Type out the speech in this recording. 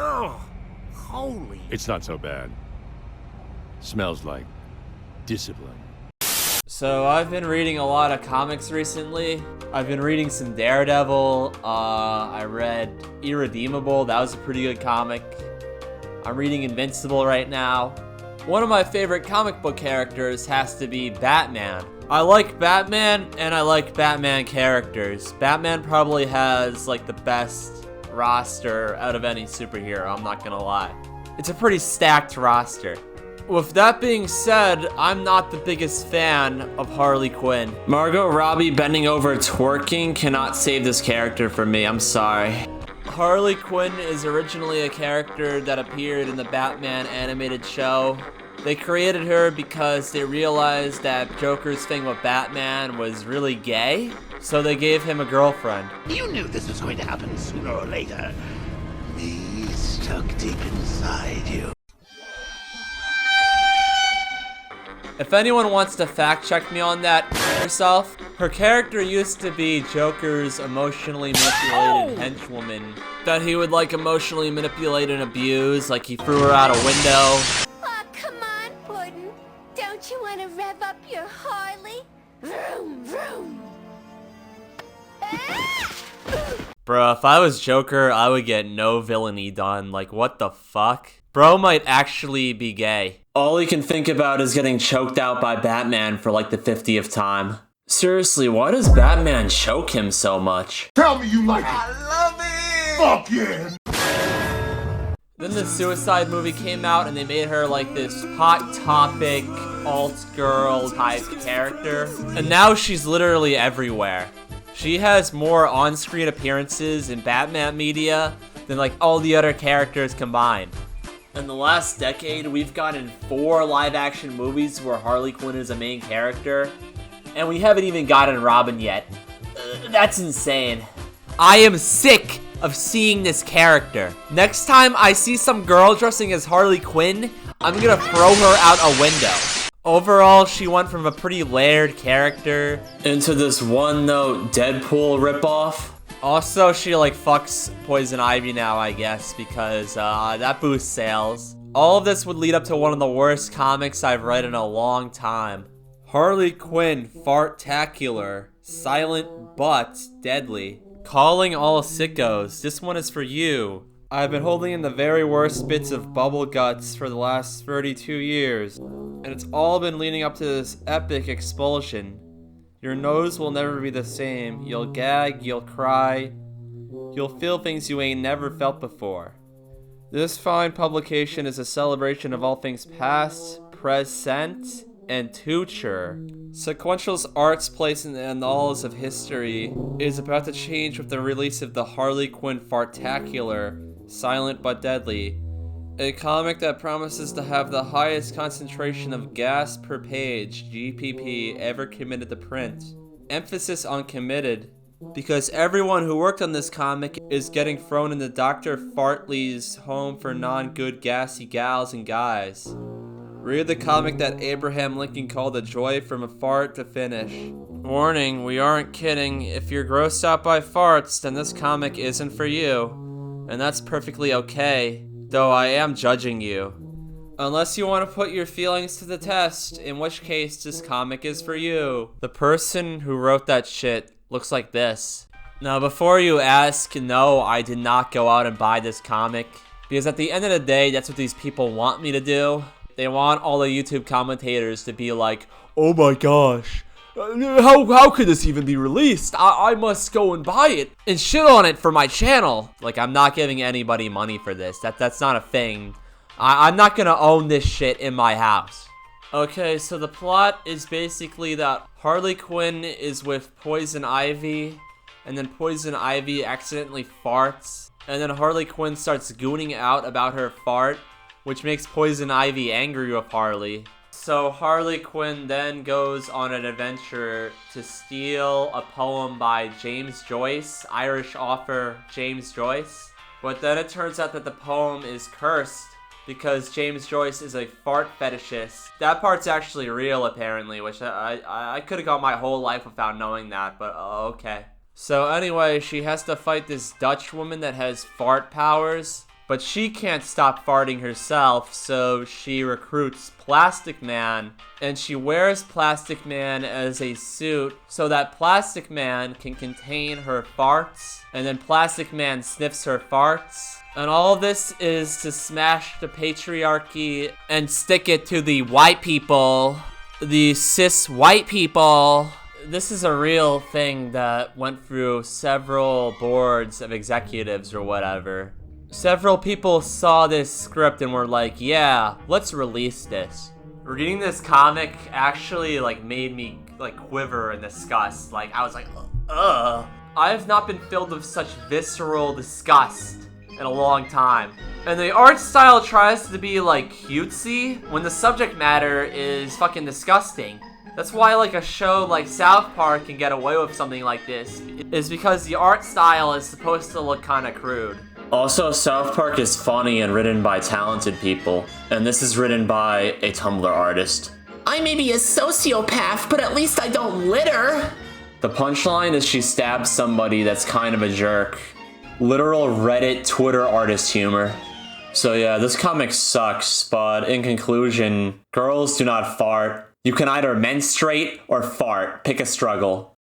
Ugh, holy. It's not so bad. Smells like discipline. So I've been reading a lot of comics recently. I've been reading some Daredevil. I read Irredeemable. That was a pretty good comic. I'm reading Invincible right now. One of my favorite comic book characters has to be Batman. I like Batman, and I like Batman characters. Batman probably has like the best roster out of any superhero, I'm not gonna lie. It's a pretty stacked roster. With that being said, I'm not the biggest fan of Harley Quinn. Margot Robbie bending over twerking cannot save this character for me, I'm sorry. Harley Quinn is originally a character that appeared in the Batman animated show. They created her because they realized that Joker's thing with Batman was really gay, so they gave him a girlfriend. You knew this was going to happen sooner or later. Me stuck deep inside you. If anyone wants to fact check me on that herself, her character used to be Joker's emotionally manipulated henchwoman that he would like emotionally manipulate and abuse, like he threw her out a window. Oh, come on, Puddin'. Don't you want to rev up your Harley? Vroom, vroom. Bro, if I was Joker, I would get no villainy done. Like, what the fuck? Bro might actually be gay. All he can think about is getting choked out by Batman for like the 50th time. Seriously, why does Batman choke him so much? Tell me you like it. I love it. Fuck yeah. Then the Suicide movie came out and they made her like this hot topic, alt girl type character. And now she's literally everywhere. She has more on-screen appearances in Batman media than like all the other characters combined. In the last decade, we've gotten 4 live-action movies where Harley Quinn is a main character, and we haven't even gotten Robin yet. That's insane. I am sick of seeing this character. Next time I see some girl dressing as Harley Quinn, I'm gonna throw her out a window. Overall, she went from a pretty layered character into this one-note Deadpool ripoff. Also, she like fucks Poison Ivy now, I guess, because that boosts sales. All of this would lead up to one of the worst comics I've read in a long time. Harley Quinn, Fartacular, silent but deadly. Calling all sickos, this one is for you. I've been holding in the very worst bits of bubble guts for the last 32 years, and it's all been leading up to this epic expulsion. Your nose will never be the same. You'll gag, you'll cry, you'll feel things you ain't never felt before. This fine publication is a celebration of all things past, present, and future. Sequential's art's place in the annals of history is about to change with the release of the Harley Quinn Fartacular, Silent but Deadly, a comic that promises to have the highest concentration of gas per page, GPP, ever committed to print. Emphasis on committed, because everyone who worked on this comic is getting thrown into Dr. Fartley's home for non-good gassy gals and guys. Read the comic that Abraham Lincoln called a joy from a fart to finish. Warning, we aren't kidding. If you're grossed out by farts, then this comic isn't for you. And that's perfectly okay. Though I am judging you. Unless you want to put your feelings to the test, in which case this comic is for you. The person who wrote that shit looks like this. Now before you ask, no, I did not go out and buy this comic. Because at the end of the day, that's what these people want me to do. They want all the YouTube commentators to be like, oh my gosh, how could this even be released? I must go and buy it and shit on it for my channel. Like, I'm not giving anybody money for this. That's not a thing. I'm not gonna own this shit in my house. Okay, so the plot is basically that Harley Quinn is with Poison Ivy, and then Poison Ivy accidentally farts, and then Harley Quinn starts gooning out about her fart, which makes Poison Ivy angry with Harley. So Harley Quinn then goes on an adventure to steal a poem by James Joyce, Irish author James Joyce. But then it turns out that the poem is cursed because James Joyce is a fart fetishist. That part's actually real apparently, which I could have gone my whole life without knowing that, but okay. So anyway, she has to fight this Dutch woman that has fart powers. But she can't stop farting herself, so she recruits Plastic Man, and she wears Plastic Man as a suit so that Plastic Man can contain her farts, and then Plastic Man sniffs her farts. And all this is to smash the patriarchy and stick it to the white people, the cis white people. This is a real thing that went through several boards of executives or whatever. Several people saw this script and were like, yeah, let's release this. Reading this comic actually like made me like quiver in disgust. Like I was like, ugh. I have not been filled with such visceral disgust in a long time. And the art style tries to be like cutesy when the subject matter is fucking disgusting. That's why like a show like South Park can get away with something like this, is because the art style is supposed to look kind of crude. Also, South Park is funny and written by talented people, and this is written by a Tumblr artist. I may be a sociopath, but at least I don't litter. The punchline is she stabs somebody that's kind of a jerk. Literal Reddit Twitter artist humor. So yeah, this comic sucks, but in conclusion, girls do not fart. You can either menstruate or fart. Pick a struggle.